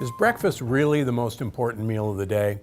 Is breakfast really the most important meal of the day?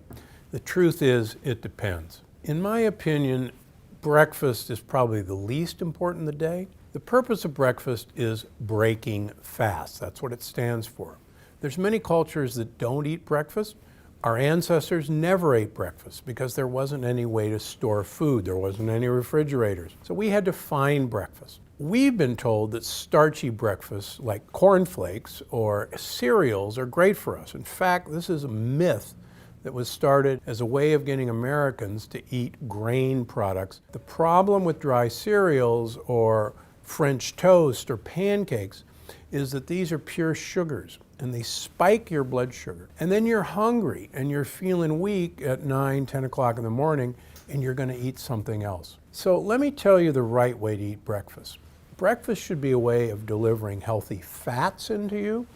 The truth is, it depends. In my opinion, breakfast is probably the least important of the day. The purpose of breakfast is breaking fast. That's what it stands for. There's many cultures that don't eat breakfast. Our ancestors never ate breakfast because there wasn't any way to store food. There wasn't any refrigerators. So we had to find breakfast. We've been told that starchy breakfasts like cornflakes or cereals are great for us. In fact, this is a myth that was started as a way of getting Americans to eat grain products. The problem with dry cereals or French toast or pancakes is that these are pure sugars and they spike your blood sugar. And then you're hungry and you're feeling weak at 9, 10 o'clock in the morning and you're going to eat something else. So let me tell you the right way to eat breakfast. Breakfast should be a way of delivering healthy fats into you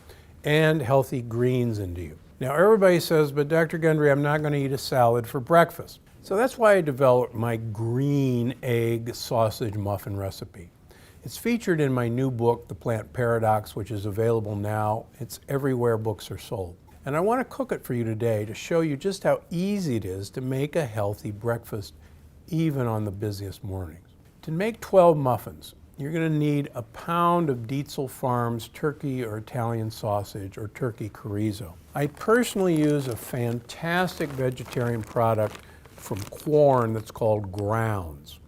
and healthy greens into you. Now everybody says, but Dr. Gundry, I'm not going to eat a salad for breakfast. So that's why I developed my green egg sausage muffin recipe. It's featured in my new book, The Plant Paradox, which is available now. It's everywhere books are sold. And I want to cook it for you today to show you just how easy it is to make a healthy breakfast, even on the busiest mornings. To make 12 muffins, you're going to need a pound of Dietzel Farms turkey or Italian sausage or turkey chorizo. I personally use a fantastic vegetarian product from Quorn that's called Grounds.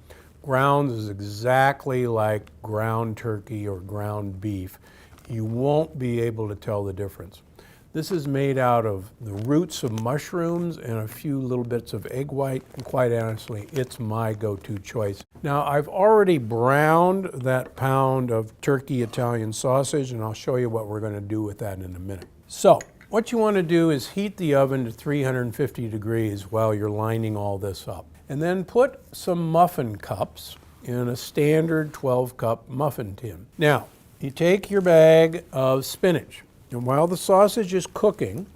Grounds is exactly like ground turkey or ground beef. You won't be able to tell the difference. This is made out of the roots of mushrooms and a few little bits of egg white, and quite honestly, it's my go-to choice. Now, I've already browned that pound of turkey Italian sausage, and I'll show you what we're going to do with that in a minute. So, what you want to do is heat the oven to 350 degrees while you're lining all this up. And then put some muffin cups in a standard 12-cup muffin tin. Now, you take your bag of spinach, and while the sausage is cooking,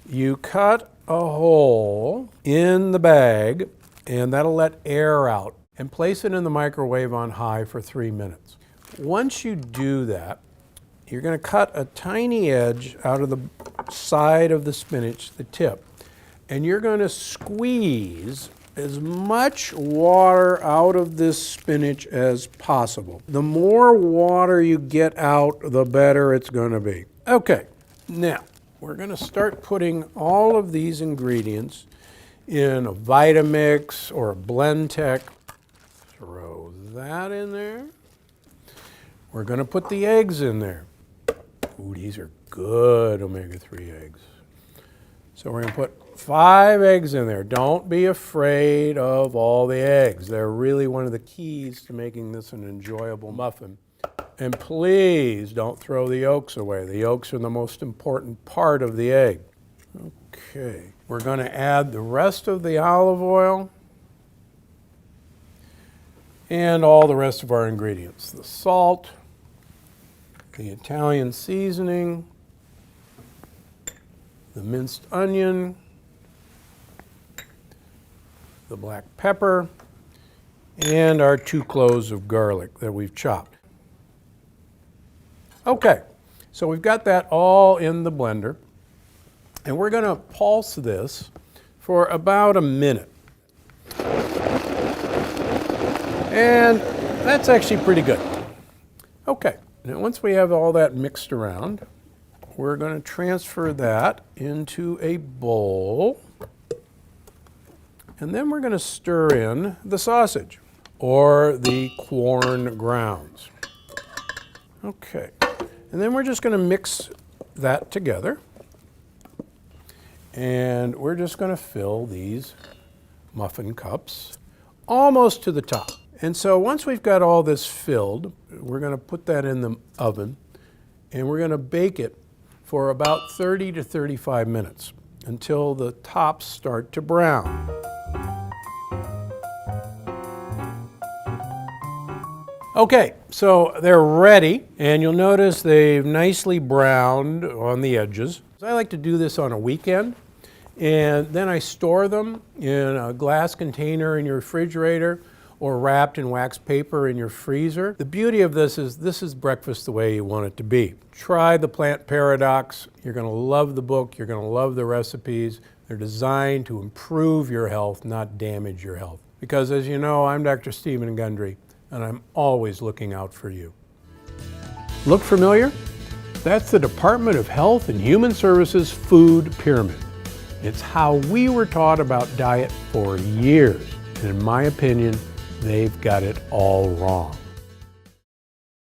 you cut a hole in the bag, and that'll let air out, and place it in the microwave on high for 3 minutes. Once you do that, you're going to cut a tiny edge out of the side of the spinach, the tip, and you're going to squeeze as much water out of this spinach as possible. The more water you get out, the better it's going to be. Okay, now we're going to start putting all of these ingredients in a Vitamix or a Blendtec. Throw that in there. We're going to put the eggs in there. Ooh, these are good omega-3 eggs. So we're going to put 5 eggs in there. Don't be afraid of all the eggs. They're really one of the keys to making this an enjoyable muffin. And please don't throw the yolks away. The yolks are the most important part of the egg. Okay, we're going to add the rest of the olive oil and all the rest of our ingredients. The salt, the Italian seasoning, the minced onion, the black pepper, and our 2 cloves of garlic that we've chopped. Okay, so we've got that all in the blender, and we're going to pulse this for about a minute. And that's actually pretty good. Okay, now once we have all that mixed around, we're going to transfer that into a bowl, and then we're going to stir in the sausage or the Quorn Grounds. Okay, and then we're just going to mix that together, and we're just going to fill these muffin cups almost to the top. And so once we've got all this filled, we're going to put that in the oven, and we're going to bake it for about 30 to 35 minutes until the tops start to brown. Okay, so they're ready, and you'll notice they've nicely browned on the edges. I like to do this on a weekend, and then I store them in a glass container in your refrigerator, or wrapped in wax paper in your freezer. The beauty of this is breakfast the way you want it to be. Try the Plant Paradox. You're going to love the book. You're going to love the recipes. They're designed to improve your health, not damage your health. Because as you know, I'm Dr. Stephen Gundry, and I'm always looking out for you. Look familiar? That's the Department of Health and Human Services Food Pyramid. It's how we were taught about diet for years, and in my opinion, they've got it all wrong.